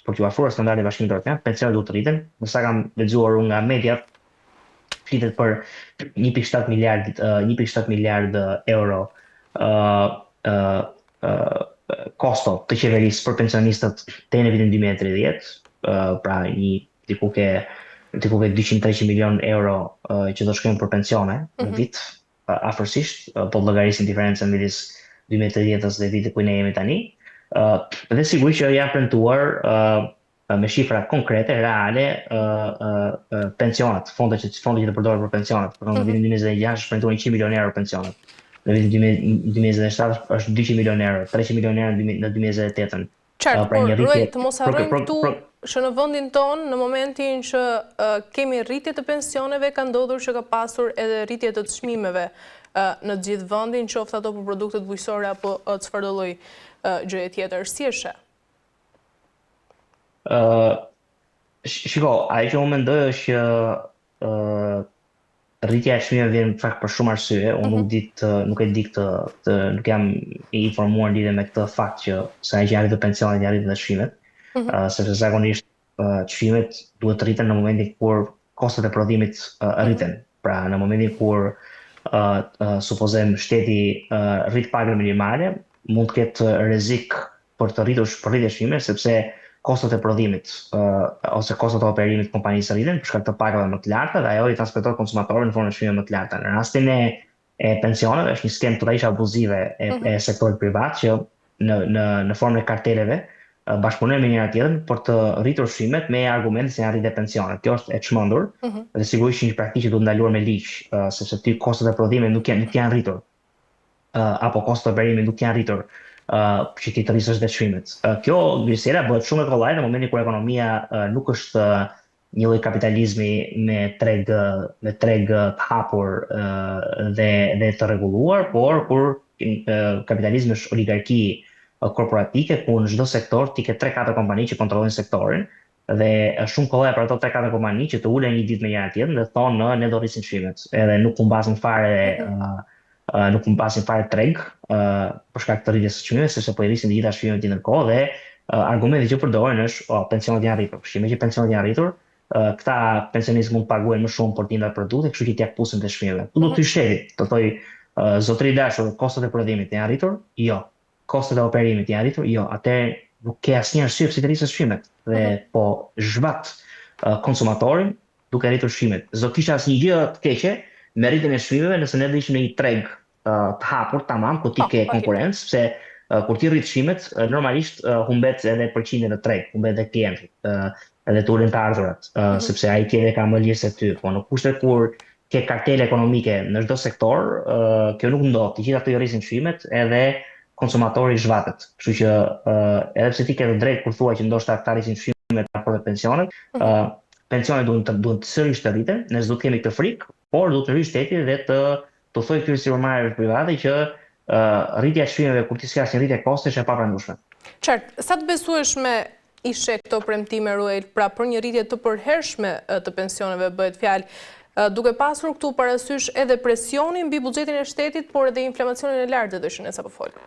për t'u afruar standardeve e Bashkimit Evropian, pensionet duhet të rriten. Në sa kam lexuar unë nga media, flitet për 1.7 miliard 1.7 miliard euro ë kosto të qeverisë për pensionistët deri në vitin 2030, pra diku ke 200-300 milion euro që do shkojnë për pensione në vit, afërsisht, po të llogarisim diferencën midis 2030-s dhe vitit ku ne jemi tani. Dhe sigurisht që janë premtuar me shifra konkrete, reale, pensionet, fondet që të përdoren për pensionet. Për në vitin 2026 është premtuar 100 milion euro pensionet. Në vitin 2027 është 200 milion euro, 300 milion euro në 2028-ën. Qartë, Pra një rritje të mos harrojmë këtu që në vendin tonë, në momentin që kemi rritje të pensioneve, ka ndodhur që ka pasur edhe rritje të çmimeve në të gjithë vendin, qoftë ato për produktet bujqësore apo çfarëdo lloj gjëje tjetër. Si është? Shiko, ajo që unë mendoj është që rritja e çmimeve vjen në fakt për shumë arsye. Unë nuk jam i informuar lidhje me këtë fakt që sa që janë rritur pensionet, janë rritur dhe çmimet, sepse zakonisht çmimet duhet të rriten në momentin kur kostot e prodhimit rriten. Pra në momentin kur supozojmë shteti rrit pagën minimale, mund të ketë rrezik për të rritur rritje çmime, sepse kostot e prodhimit ose kostot e operimit të kompanisë rriten për shkak të pagave më të larta dhe ajo i transmetohet konsumatorëve në formë çmime më të larta. Në rastin e pensioneve është një skemë totalisht abuzive e sektorit privat që në formën e karteleve bashkëpunojnë me njëra tjetrën për të rritur çmimet me argumente se janë rritje pensionet. Kjo është e çmendur dhe sigurisht një praktikë që duhet ndaluar me ligj, sepse ty kostot e prodhimit nuk janë rritur apo kostot e operimit nuk janë rritur që ti të rrisësh dhe çmimet. Kjo ngrisjera bëhet shumë e kollaj në momentin kur ekonomia nuk është një lloj kapitalizmi me treg të hapur dhe të rregulluar, por kur kapitalizmi është oligarki korporatike, ku në çdo sektor ti ke 3-4 kompani që kontrollojnë sektorin dhe është shumë kollaj për ato 3-4 kompani që të ulen një ditë me njëra tjetrën dhe thonë ne do rrisim çmimet, edhe nuk humbasin fare treg për shkak të rritjes së çmimeve, sepse po i rrisin të gjitha çmimet ndërkohë dhe argumenti që përdoren është pensionet janë rritur. Shime që pensionet janë rritur, këta pensionistë mund të paguajnë më shumë për të njëjtat produkte, kështu që t'ia kpusin të çmimeve. Tu do të shteti, të thoj zotëri i dashur, kostot e prodhimit janë rritur? Jo. Kostot e operimit janë rritur? Jo. Atëherë nuk ke asnjë arsye pse të rrisësh çmimet dhe po zhvat konsumatorin duke rritur çmimet. S'do kisha asnjë gjë të keqe me rritjen e çmimeve nëse ne do ishim në një treg të hapur tamam ku ti ke konkurrencë, sepse kur ti rrit çmimet normalisht humbet edhe përqindja në treg, humbet edhe klienti, edhe të ulen të ardhurat, sepse ai tjetër ka më lirë se ty. Po në kushtet kur ke kartele ekonomike në çdo sektor, kjo nuk ndodh. Të gjitha ato i rrisin çmimet edhe konsumatori zhvatet. Kështu që edhe pse ti ke të drejtë kur thua që ndoshta ata rrisin çmimet apo pensionet, pensionet duhen sërish të rriten, ne s'do të kemi këtë frikë, por duhet të hyjë shteti dhe të thojë këtyre sigurimtarëve private që rritja e çmimeve kur ti s'ka rritje kostesh e papranueshme. Qartë, sa të besueshme ishe këto premtime, Ruel, pra për një rritje të përhershme të pensioneve bëhet fjalë, duke pasur këtu parasysh edhe presionin mbi buxhetin e shtetit, por edhe inflacionin e lartë të që ne sapo folëm?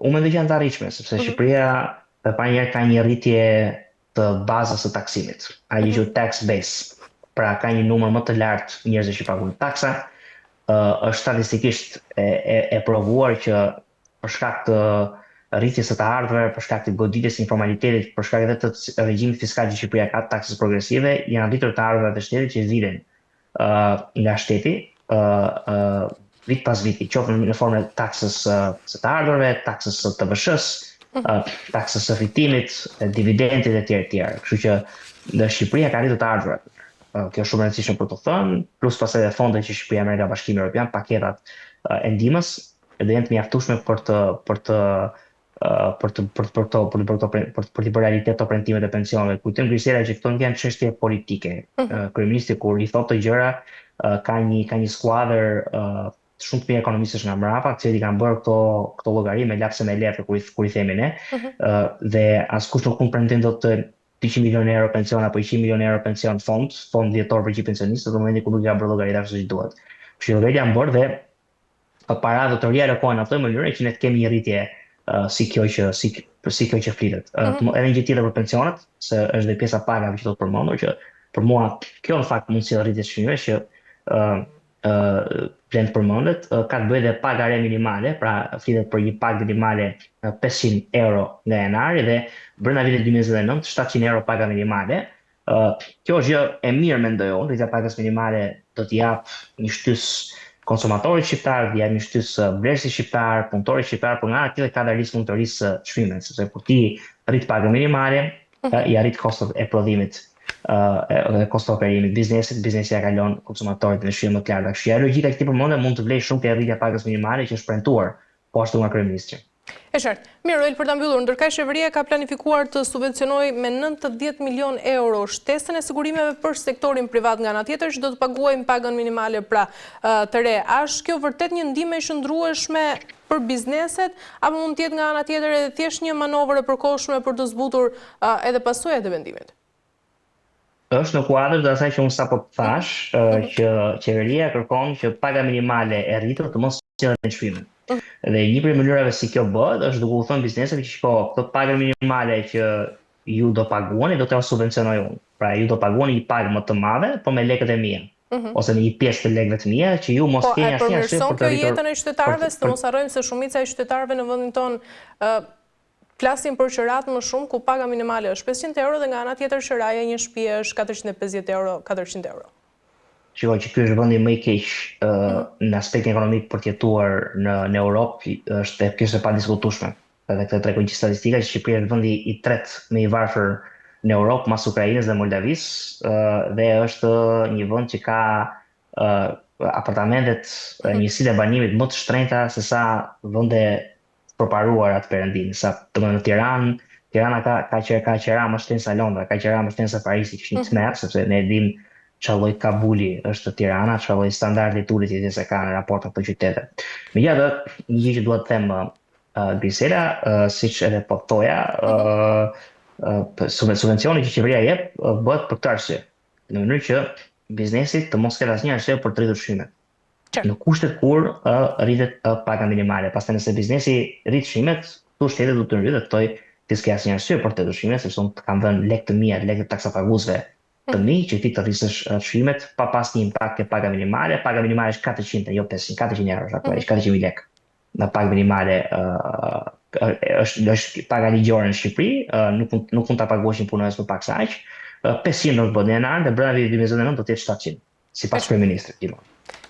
Unë mendoj që janë të arritshme, sepse Shqipëria pa njerë ka një rritje të bazës së taksimit, ai që tax base. Pra ka një numër më të lartë njerëzve që paguajnë taksa, është statistikisht e provuar që për shkak të rritjes së të ardhurave, për shkak të goditjes së informalitetit, për shkak edhe të regjimit fiskal që Shqipëria ka taksës progresive, janë rritur të ardhurat e shtetit që viden nga shteti vit pas viti, qoftë në formë të taksës së të ardhurave, taksës së TVSH-s, taksës së fitimit, dividendit e tjerë. Kështu që në Shqipëria ka rritur të ardhurat. Kjo është shumë e rëndësishme për të thënë, plus pas edhe fondet që Shqipëria merr nga Bashkimi Evropian, paketat e ndihmës, dhe janë të mjaftueshme për të bërë realitet të premtimet e pensioneve. Kujtojmë Grisela që këto nuk janë çështje politike. Kryeministri kur i thotë të gjëra, ka një skuadër shumë të mirë ekonomistësh nga mbrapa, të cilët i kanë bërë këto llogari me lapse me letër kur i themi ne, dhe askush nuk mund premtojë dot 200 milionë euro pension apo 100 milionë euro pension fond dhjetor për gjithë pensionistët në momentin kur nuk janë bërë llogarit ashtu siç duhet. Kështu që janë bërë dhe para do të rialokohen ato në mënyrë që ne të kemi një rritje si kjo që flitet. Edhe një gjë tjetër për pensionet, se është dhe pjesa pagave që do të përmendur, që për mua kjo në fakt mund të sjellë rritje çmimeve që vlen të përmendet, ka të bëjë dhe paga re minimale, pra flitet për një pagë minimale 500 euro nga janari dhe brenda vitit 2029 700 euro paga minimale. Kjo është gjë e mirë mendoj unë, rritja pagës minimale do t'i jap një shtys konsumatorit shqiptar, t'i jap një shtys vlerësit shqiptar, punëtorit shqiptar, por nga ana tjetër ka dhe risk mund të rrisë çmimet, sepse kur ti rrit pagën minimale, i arrit kostot e prodhimit dhe kostot operimit biznesit, biznesi ja kalon konsumatorit në shqyrë më të larta. Kështu që logjika që ti përmendë mund të vlej shumë te rritja pagës minimale që është premtuar po ashtu nga kryeministri. E qartë. Mirë, për ta mbyllur, ndërkaq qeveria ka planifikuar të subvencionojë me 9-10 milion euro shtesën e sigurimeve për sektorin privat, nga ana tjetër që do të paguajnë pagën minimale pra të re. A është kjo vërtet një ndihmë e qëndrueshme për bizneset, apo mund të jetë nga ana tjetër edhe thjesht një manovër e përkohshme për të zbutur edhe pasojat e vendimit? Është në kuadër të asaj që unë sapo thash, që qeveria kërkon që paga minimale e rritur të mos sjellë në çmime. Dhe një prej mënyrave si kjo bëhet është duke u thënë bizneseve që shiko, këtë pagë minimale që ju do paguani, do t'ja subvencionoj unë. Pra ju do paguani një pagë më të madhe, po me lekët e mia. Ose në një pjesë të lekëve të mia që ju mos keni asnjë arsye për të rritur. Po, e përmirëson kjo jetën e qytetarëve, se mos harrojmë se shumica e qytetarëve në vendin tonë flasin për qërat më shumë, ku paga minimale është 500 euro dhe nga ana tjetër qëraja një shtëpi është 450 euro, 400 euro. Shikoj që ky është vendi më i keq në aspektin ekonomik për të jetuar në Europë, është kjo është e padiskutueshme. Edhe këtë tregojnë statistika që Shqipëria është vendi i tretë më i varfër në Europë pas Ukrainës dhe Moldavisë, dhe është një vend që ka apartamentet, njësitë e banimit më të shtrenjta se sa vende përparuar atë perëndim. Sa domethënë në Tirana ka qera më shtrenjtë se Londra, ka qera më shtrenjtë se Parisi, që është një tmerr, sepse ne dim çfarë lloj Kabuli është Tirana, çfarë lloj standardi turistik që ka në raport me këto qytete. Megjithatë, një gjë që dua të them Grisela, siç edhe po thoja, subvencioni që qeveria jep bëhet për këtë arsye, në mënyrë që biznesit të mos ketë asnjë arsye për të rritur çmimet. Në kushtet kur rritet paga minimale. Pastaj nëse biznesi rrit çmimet, këtu shteti do të rritë thotë ti s'ke asnjë arsye për të rritur çmimet, sepse unë kam vënë lekë të mia, lekë të taksapaguesve të mi që ti të rrisësh çmimet pa pas një impakt ke paga minimale. Paga minimale është 400, jo 500, 400 euro, aktualisht 400.000 lekë. Në paga minimale është paga ligjore në Shqipëri, nuk mund ta paguash një punonjës për pak sa aq. 500 do të bëhet në janar dhe brenda vitit 2029 do të jetë 700, sipas kryeministrit.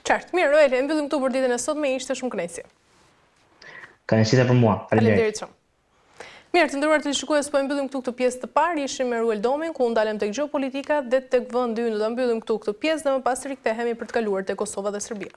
Qartë. Mirë, Noel, e mbyllim këtu për ditën e sotme, ishte shumë kënaqësi. Kënaqësi për mua. Faleminderit shumë. Mirë, të nderuar teleshikues, po e mbyllim këtu këtë pjesë të parë, ishim me Ruel Domin, ku ndalem tek gjeopolitika dhe tek vendi ynë, do ta mbyllim këtu këtë pjesë dhe më pas rikthehemi për të kaluar te Kosova dhe Serbia.